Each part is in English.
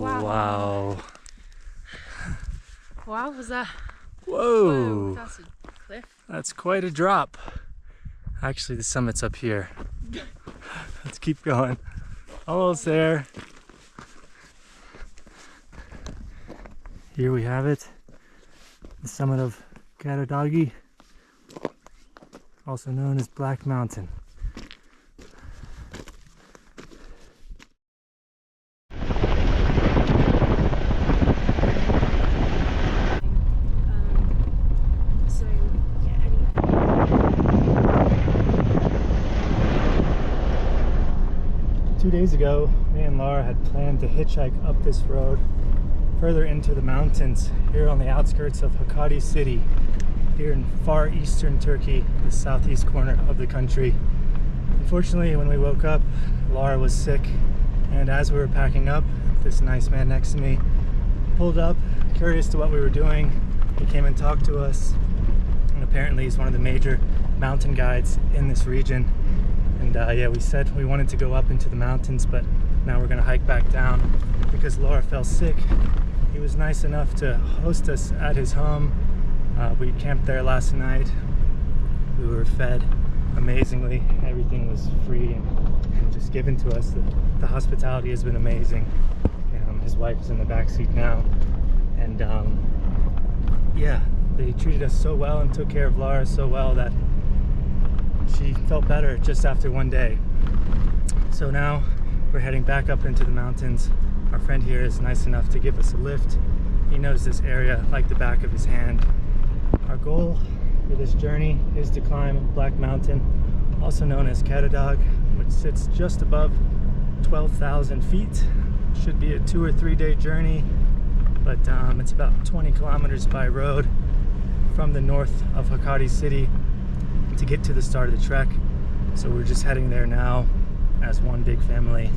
Wow. Wow, was that? Whoa. Whoa, that's a cliff. That's quite a drop. Actually, the summit's up here. Let's keep going. Almost there. Here we have it. The summit of Karadagi, also known as Black Mountain. Two days ago, me and Laura had planned to hitchhike up this road further into the mountains here on the outskirts of Hakkari city, here in far eastern Turkey, the southeast corner of the country. Unfortunately, when we woke up, Laura was sick, and as we were packing up, this nice man next to me pulled up, curious to what we were doing. He came and talked to us, and apparently he's one of the major mountain guides in this region. And yeah, we said we wanted to go up into the mountains, but now we're gonna hike back down because Laura fell sick. He was nice enough to host us at his home. We camped there last night. We were fed amazingly. Everything was free and just given to us. The hospitality has been amazing. His wife is in the back seat now. And yeah, they treated us so well and took care of Laura so well that she felt better just after one day. So now we're heading back up into the mountains. Our friend here is nice enough to give us a lift. He knows this area like the back of his hand. Our goal for this journey is to climb Black Mountain, also known as Karadog, which sits just above 12,000 feet. Should be a 2 or 3 day journey, but it's about 20 kilometers by road from the north of Hakkari city to get to the start of the trek. So we're just heading there now as one big family.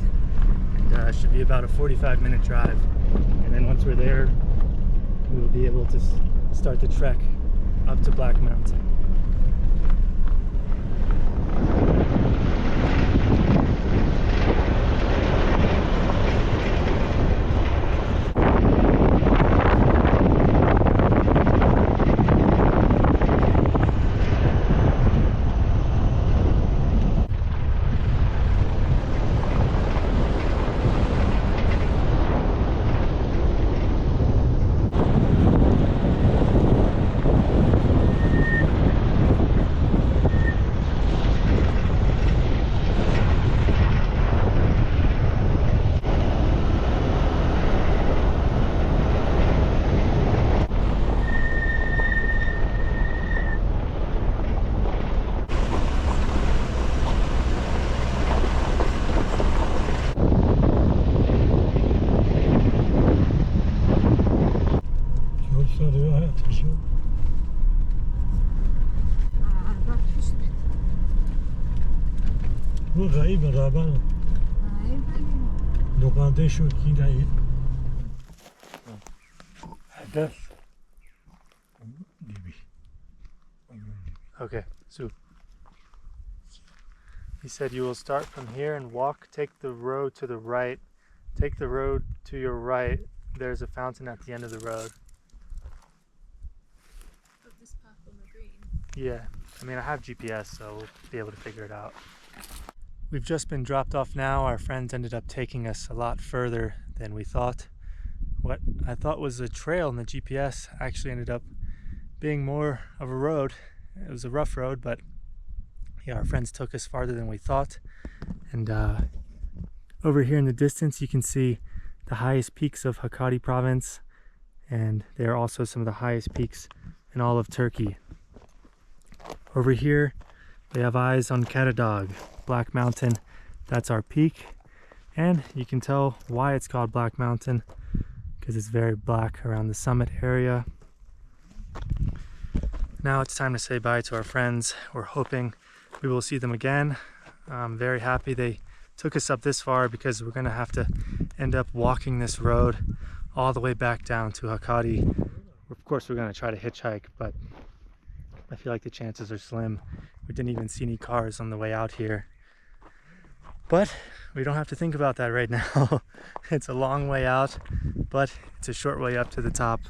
And it should be about a 45-minute drive. And then once we're there, we will be able to start the trek up to Black Mountain. Bu gayet beraber. Lokanta şu ki gayet. Hedef. Okay, so he said you will start from here and walk, take the road to the right, take the road to your right. There's a fountain at the end of the road. Of this purple and the green? Yeah, I mean I have GPS, so we'll be able to figure it out. We've just been dropped off now. Our friends ended up taking us a lot further than we thought. What I thought was a trail in the GPS actually ended up being more of a road. It was a rough road, but yeah, our friends took us farther than we thought. And over here in the distance, you can see the highest peaks of Hakkari province, and they are also some of the highest peaks in all of Turkey. Over here, we have eyes on Karadog, Black Mountain. That's our peak, and you can tell why it's called Black Mountain because it's very black around the summit area. Now it's time to say bye to our friends. We're hoping we will see them again. I'm very happy they took us up this far because we're gonna have to end up walking this road all the way back down to Hakkari. Of course we're gonna try to hitchhike, but I feel like the chances are slim. We didn't even see any cars on the way out here. But we don't have to think about that right now. It's a long way out, but it's a short way up to the top.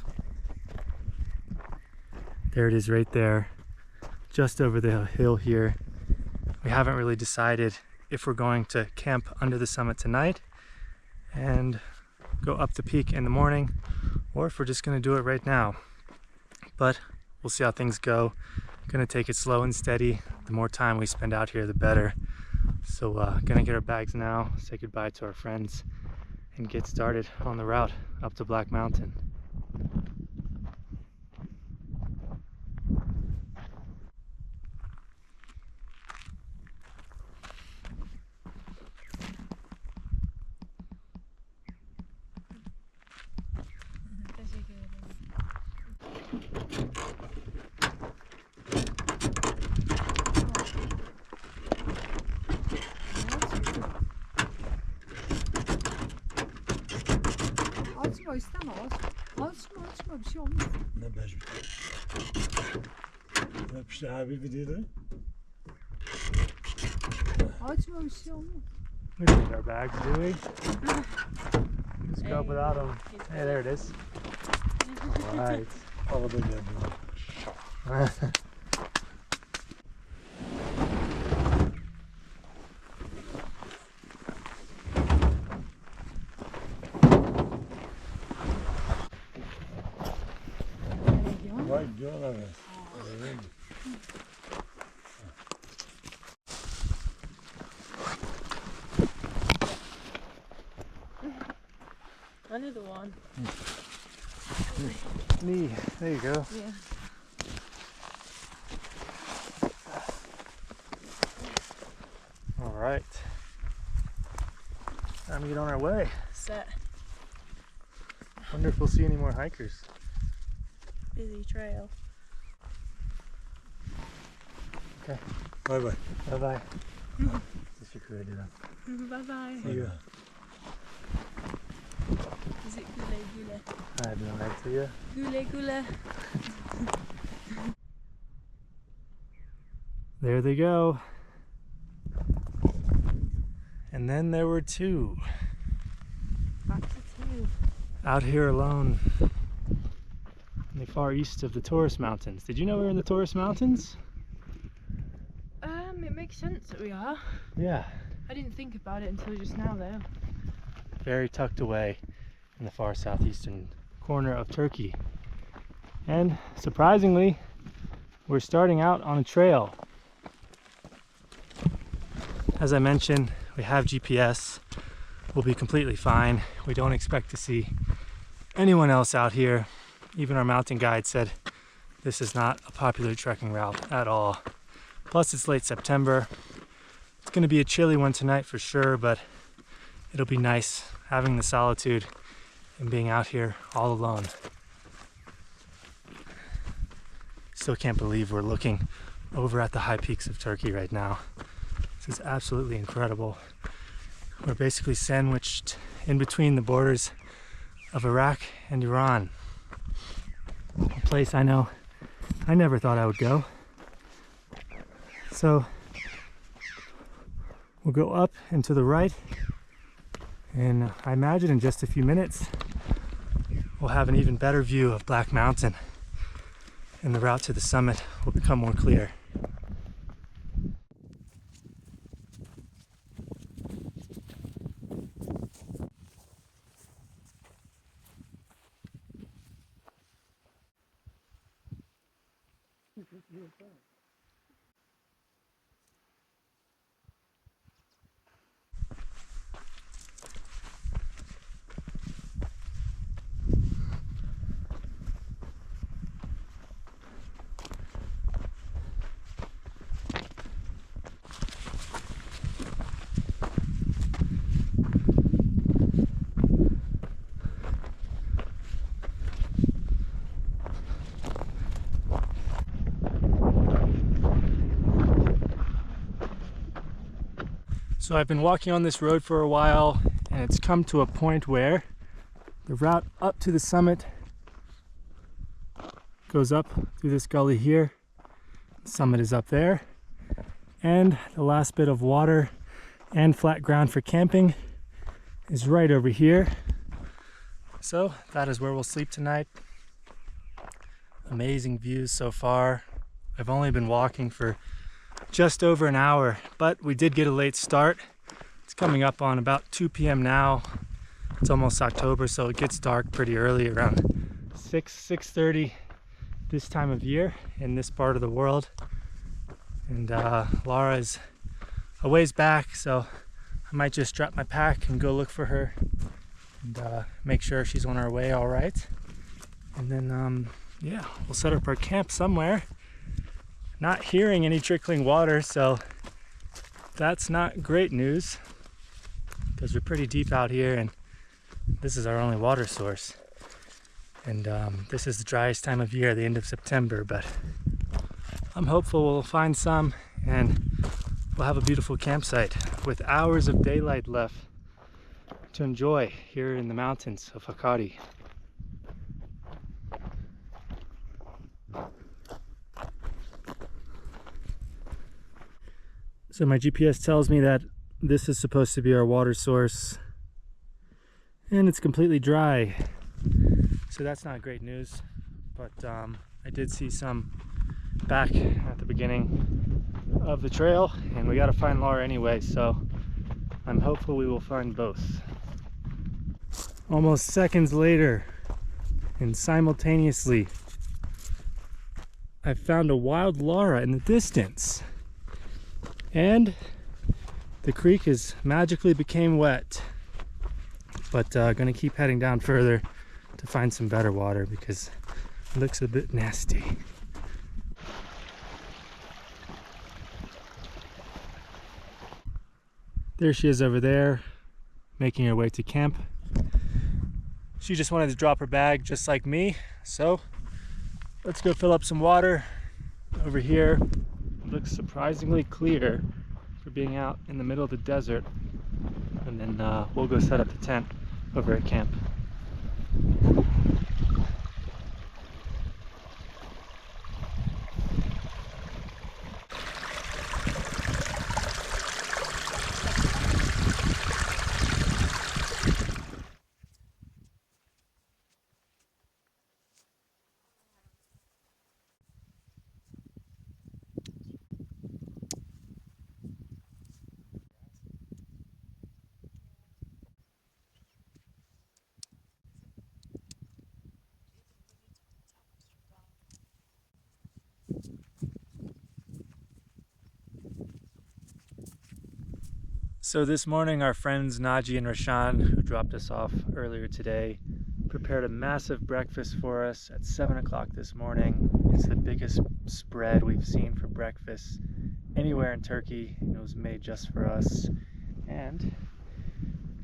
There it is right there, just over the hill here. We haven't really decided if we're going to camp under the summit tonight and go up the peak in the morning, or if we're just going to do it right now. But we'll see how things go. Gonna take it slow and steady. The more time we spend out here, the better. So gonna get our bags now, say goodbye to our friends, and get started on the route up to Black Mountain. Açma isteme açma bir şey olmaz. Ne mecbur. Yapıştı abi bir dedi. Açma bir şey olmaz. We don't need our bags, do we? Just go up without them. Hey, there it is. All right. Havada geldi. Vay diyorlar ya. Another one. Knee. There you go. Yeah. All right. Time to get on our way. Set. Wonder if we'll see any more hikers. Busy trail. Okay. Bay bay. Bye bye. Teşekkür ederim. Bye bye. See ya. Is it gule gule? I don't know to you. Gule gule. There they go. And then there were two. Back to two. Out here alone in the far east of the Taurus Mountains. Did you know we were in the Taurus Mountains? It makes sense that we are. Yeah. I didn't think about it until just now though. Very tucked away in the far southeastern corner of Turkey. And surprisingly, we're starting out on a trail. As I mentioned, we have GPS. We'll be completely fine. We don't expect to see anyone else out here. Even our mountain guide said this is not a popular trekking route at all. Plus it's late September. It's going to be a chilly one tonight for sure, but it'll be nice having the solitude and being out here all alone. Still can't believe we're looking over at the high peaks of Turkey right now. This is absolutely incredible. We're basically sandwiched in between the borders of Iraq and Iran. A place I know I never thought I would go. So we'll go up and to the right, and I imagine in just a few minutes we'll have an even better view of Black Mountain and the route to the summit will become more clear. So I've been walking on this road for a while, and it's come to a point where the route up to the summit goes up through this gully here. The summit is up there, and the last bit of water and flat ground for camping is right over here. So that is where we'll sleep tonight. Amazing views so far. I've only been walking for just over an hour, but we did get a late start. It's coming up on about 2 p.m. now. It's almost October, so it gets dark pretty early, around 6:30 this time of year in this part of the world. And Laura is a ways back, so I might just drop my pack and go look for her and make sure she's on her way all right. And then yeah, we'll set up our camp somewhere. Not hearing any trickling water, so that's not great news, because we're pretty deep out here and this is our only water source. And this is the driest time of year, the end of September, but I'm hopeful we'll find some and we'll have a beautiful campsite with hours of daylight left to enjoy here in the mountains of Hakkari. So my GPS tells me that this is supposed to be our water source, and it's completely dry. So that's not great news, but I did see some back at the beginning of the trail, and we got to find Laura anyway, so I'm hopeful we will find both. Almost seconds later, and simultaneously, I found a wild Laura in the distance. And the creek is magically became wet, but gonna keep heading down further to find some better water because it looks a bit nasty. There she is over there, making her way to camp. She just wanted to drop her bag just like me, so let's go fill up some water over here. It looks surprisingly clear for being out in the middle of the desert, and then we'll go set up the tent over at camp. So this morning our friends Naji and Rashan, who dropped us off earlier today, prepared a massive breakfast for us at 7 o'clock this morning. It's the biggest spread we've seen for breakfast anywhere in Turkey. It was made just for us, and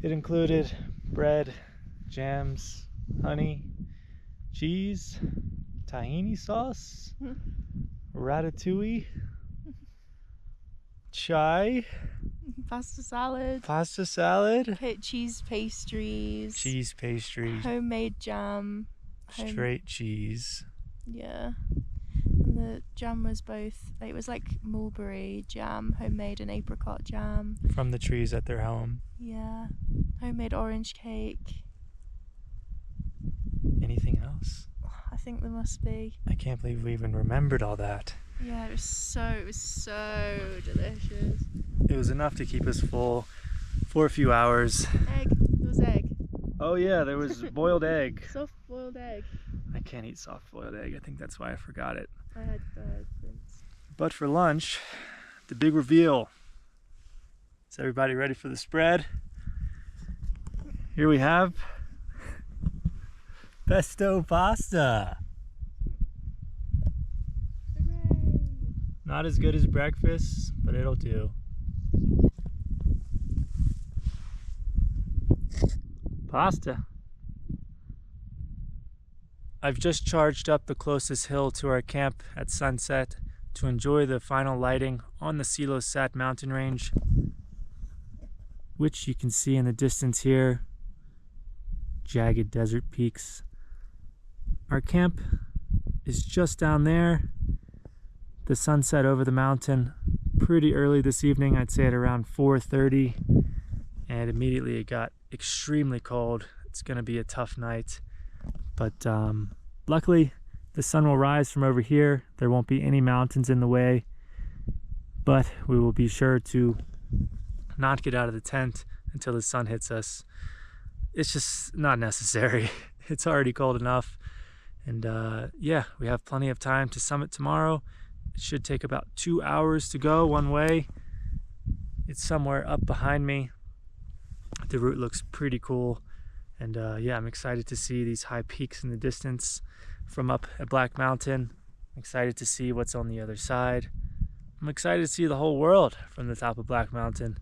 it included bread, jams, honey, cheese, tahini sauce, ratatouille, chai, pasta salad, cheese pastries, homemade jam, straight cheese. Yeah, and the jam was both, it was like mulberry jam, homemade, and apricot jam from the trees at their home. Yeah, homemade orange cake. Anything else? I think there must be. I can't believe we even remembered all that. Yeah, it was so delicious. It was enough to keep us full for a few hours. Egg. There was egg. Oh yeah, there was boiled egg. Soft boiled egg. I can't eat soft boiled egg. I think that's why I forgot it. I had Prince. But for lunch, the big reveal. Is everybody ready for the spread? Here we have pesto pasta. Hooray! Not as good as breakfast, but it'll do. Pasta. I've just charged up the closest hill to our camp at sunset to enjoy the final lighting on the Silosat mountain range, which you can see in the distance here. Jagged desert peaks. Our camp is just down there. The sunset over the mountain, pretty early this evening, I'd say at around 4:30, and immediately it got extremely cold. It's gonna be a tough night, but luckily the sun will rise from over here. There won't be any mountains in the way, but we will be sure to not get out of the tent until the sun hits us. It's just not necessary. It's already cold enough. And yeah, we have plenty of time to summit tomorrow. It should take about 2 hours to go one way. It's somewhere up behind me. The route looks pretty cool. And yeah, I'm excited to see these high peaks in the distance from up at Black Mountain. I'm excited to see what's on the other side. I'm excited to see the whole world from the top of Black Mountain.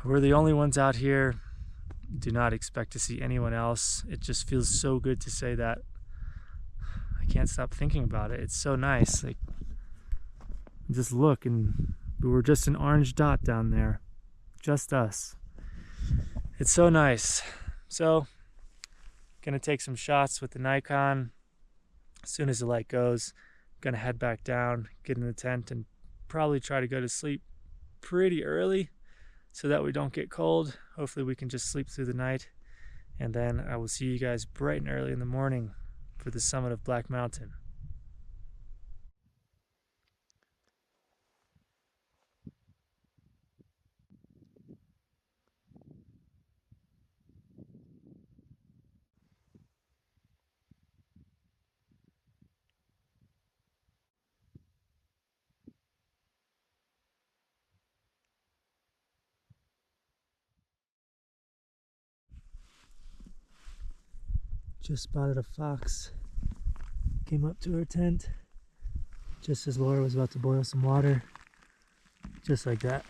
We're the only ones out here. Do not expect to see anyone else. It just feels so good to say that. I can't stop thinking about it. It's so nice. Like, just look, and we were just an orange dot down there. Just us. It's so nice. So, gonna take some shots with the Nikon. As soon as the light goes, gonna head back down, get in the tent, and probably try to go to sleep pretty early so that we don't get cold. Hopefully we can just sleep through the night, and then I will see you guys bright and early in the morning for the summit of Black Mountain. Just spotted a fox. Came up to her tent just as Laura was about to boil some water. Just like that.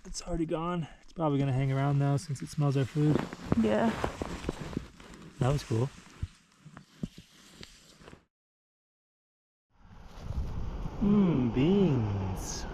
It's already gone. It's probably gonna hang around now since it smells our food. Yeah. That was cool. Beans.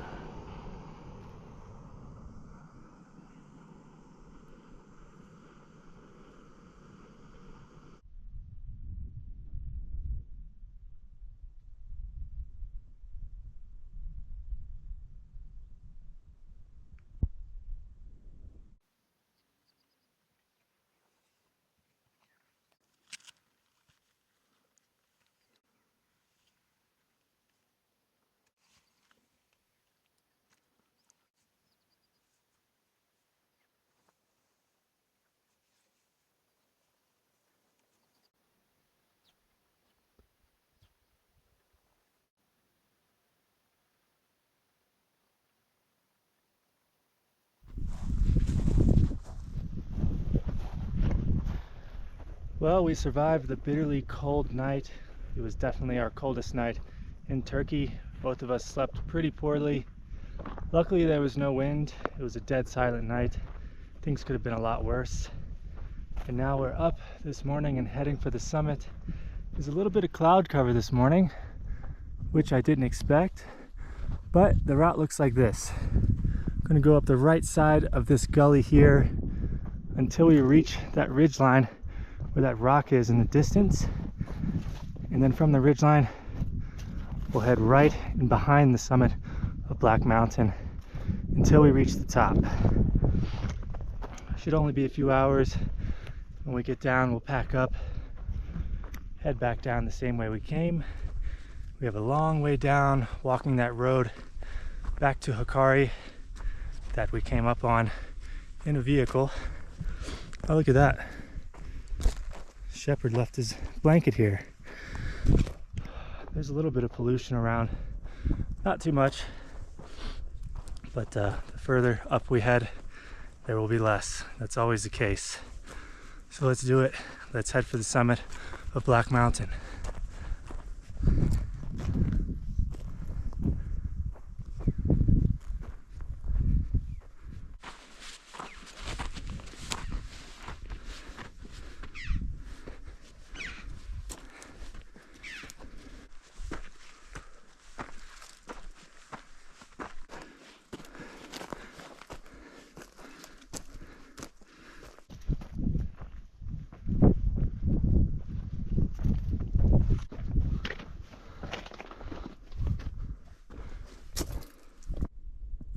Well, we survived the bitterly cold night. It was definitely our coldest night in Turkey. Both of us slept pretty poorly. Luckily there was no wind. It was a dead silent night. Things could have been a lot worse. And now we're up this morning and heading for the summit. There's a little bit of cloud cover this morning, which I didn't expect, but the route looks like this. I'm gonna go up the right side of this gully here until we reach that ridge line where that rock is in the distance, and then from the ridgeline we'll head right and behind the summit of Black Mountain until we reach the top. Should only be a few hours. When we get down, we'll pack up, head back down the same way we came. We have a long way down walking that road back to Hakkari that we came up on in a vehicle. Oh, look at that. Shepherd left his blanket here. There's a little bit of pollution around, not too much, but the further up we head, there will be less. That's always the case. So let's do it. Let's head for the summit of Black Mountain.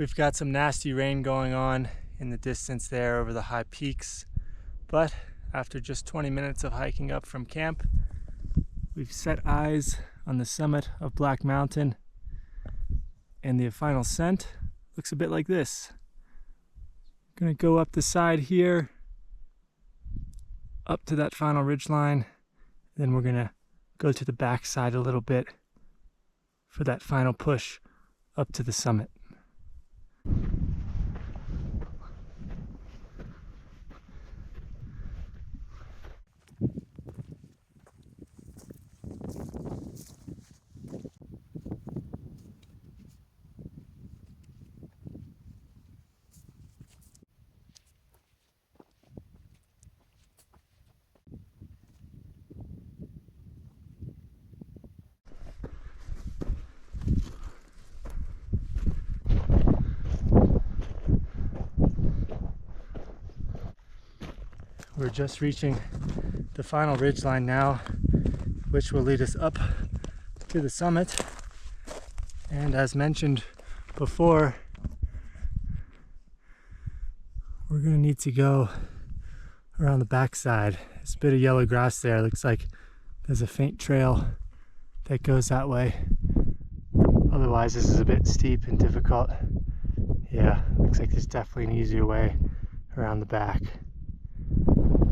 We've got some nasty rain going on in the distance there over the high peaks, but after just 20 minutes of hiking up from camp, we've set eyes on the summit of Black Mountain, and the final ascent looks a bit like this. I'm gonna go up the side here, up to that final ridge line, then we're gonna go to the back side a little bit for that final push up to the summit. We're just reaching the final ridge line now, which will lead us up to the summit. And as mentioned before, we're gonna need to go around the backside. There's a bit of yellow grass there. Looks like there's a faint trail that goes that way. Otherwise, this is a bit steep and difficult. Yeah, looks like there's definitely an easier way around the back.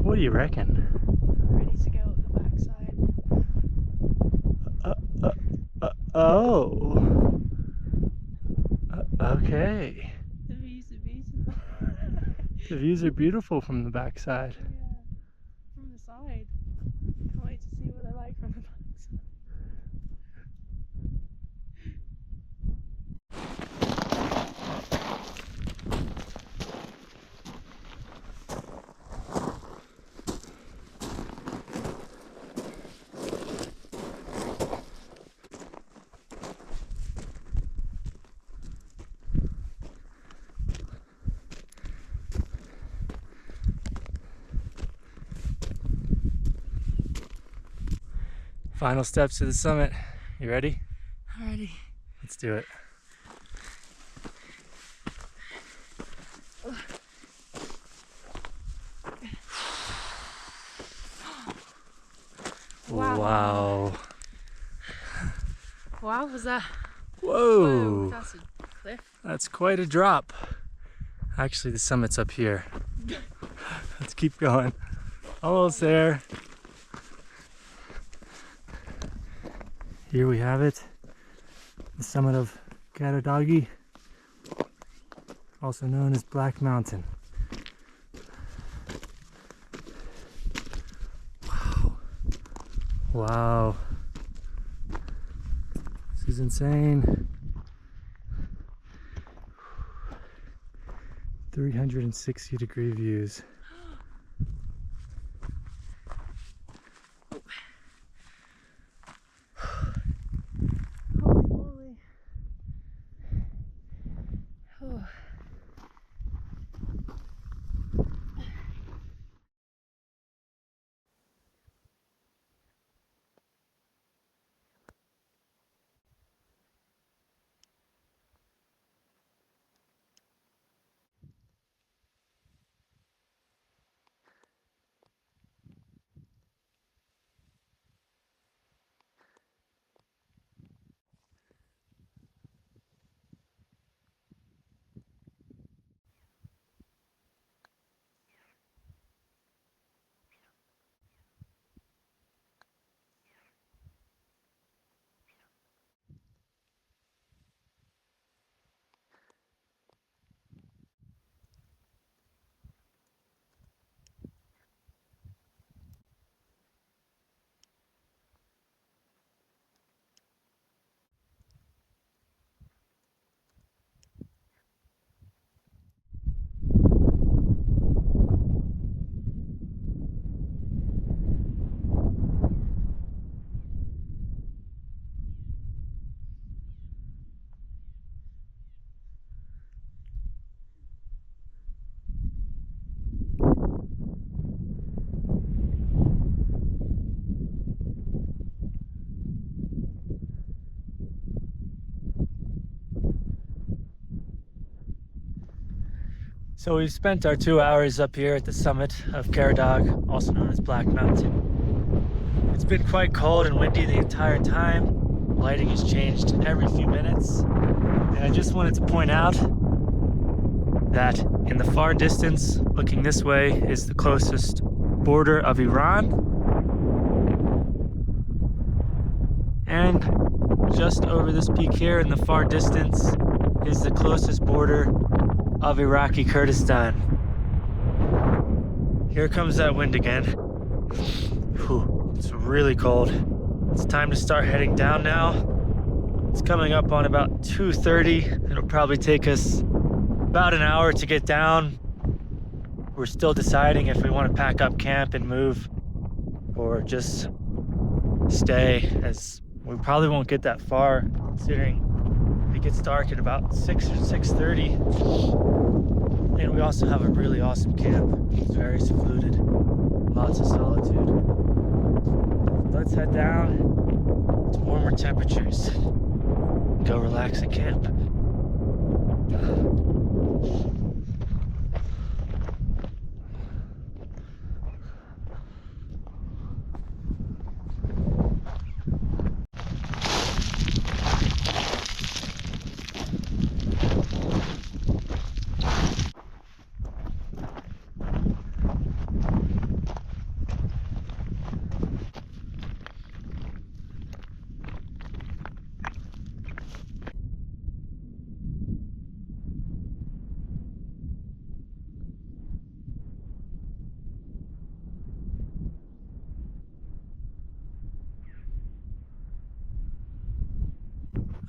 What do you reckon? Ready to go up the backside. Okay. The views are beautiful. The views are beautiful from the backside. Yeah, from the side. Can't wait to see what they're like from the backside. Final steps to the summit. You ready? I'm ready. Let's do it. Wow. Wow, was that? Whoa. Whoa, that's a cliff. That's quite a drop. Actually, the summit's up here. Let's keep going. Almost there. Here we have it. The summit of Karadagi, also known as Black Mountain. Wow. Wow. This is insane. 360-degree views. Holy moly. Oh. So we've spent our 2 hours up here at the summit of Karadagh, also known as Black Mountain. It's been quite cold and windy the entire time. Lighting has changed every few minutes. And I just wanted to point out that in the far distance, looking this way, is the closest border of Iran. And just over this peak here in the far distance is the closest border of Iraqi Kurdistan. Here comes that wind again. Whew, it's really cold. It's time to start heading down now. It's coming up on about 2:30. It'll probably take us about an hour to get down. We're still deciding if we want to pack up camp and move or just stay, as we probably won't get that far considering it gets dark at about 6 or 6:30. And we also have a really awesome camp. It's very secluded, lots of solitude. Let's head down to warmer temperatures. Go relax at camp.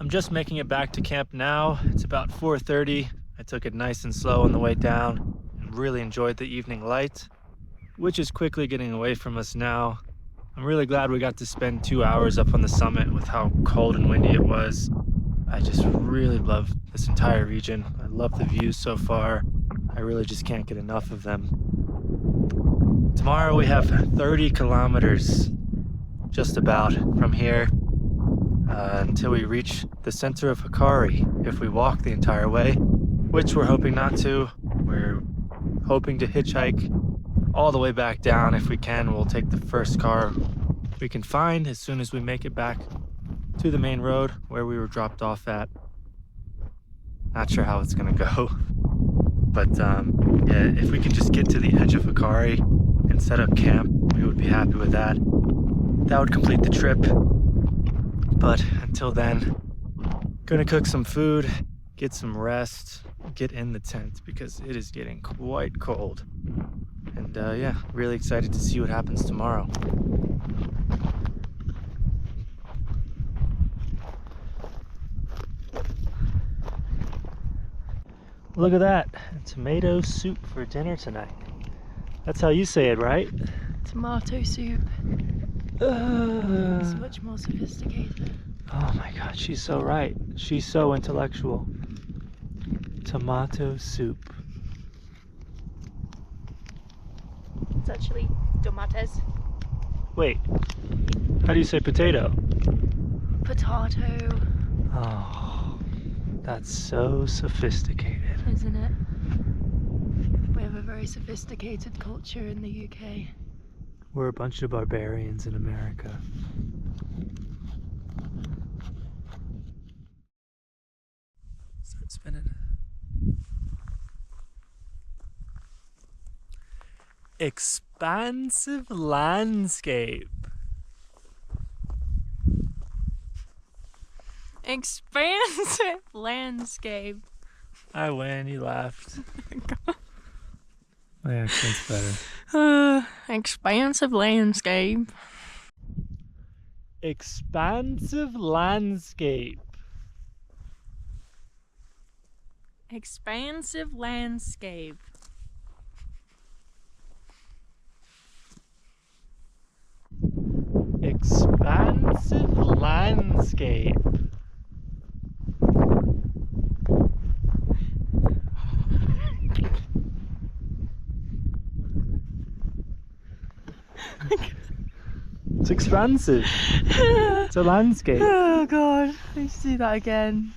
I'm just making it back to camp now. It's about 4:30. I took it nice and slow on the way down and really enjoyed the evening light, which is quickly getting away from us now. I'm really glad we got to spend 2 hours up on the summit with how cold and windy it was. I just really love this entire region. I love the views so far. I really just can't get enough of them. Tomorrow we have 30 kilometers just about from here until we reach the center of Hakkari if we walk the entire way, which we're hoping not to. We're hoping to hitchhike all the way back down if we can. We'll take the first car we can find as soon as we make it back to the main road where we were dropped off at. Not sure how it's gonna go, but yeah, if we can just get to the edge of Hakkari and set up camp, we would be happy with that. That would complete the trip. But until then, gonna cook some food, get some rest, get in the tent because it is getting quite cold. And yeah, really excited to see what happens tomorrow. Look at that, tomato soup for dinner tonight. That's how you say it, right? Tomato soup. It's much more sophisticated. Oh my god, she's so right. She's so intellectual. Tomato soup. It's actually tomatoes. Wait, how do you say potato? Potato. Oh, that's so sophisticated. Isn't it? We have a very sophisticated culture in the UK. We're a bunch of barbarians in America. Start spinning. Expansive landscape. Expansive landscape. I win, you laughed. My accent's better. Expansive landscape. Expansive landscape. Expansive landscape. Expansive landscape. It's expansive. It's a landscape. Oh god, let's do that again.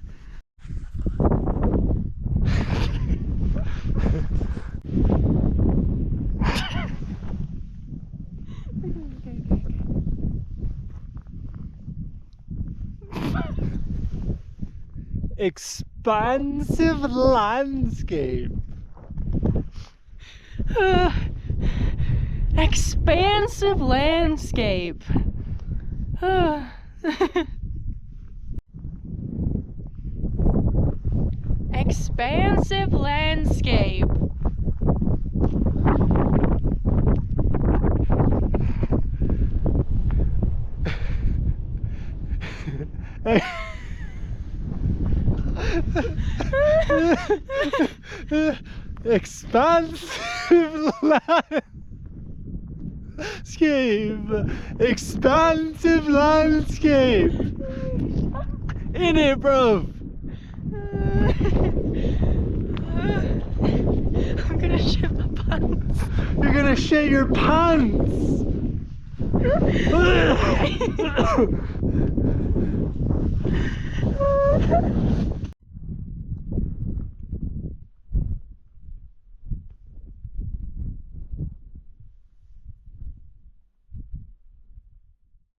Expansive landscape. Expansive landscape. Expansive landscape. Expansive landscape. Expansive landscape. In it, bro. I'm gonna shit my pants. You're gonna shit your pants.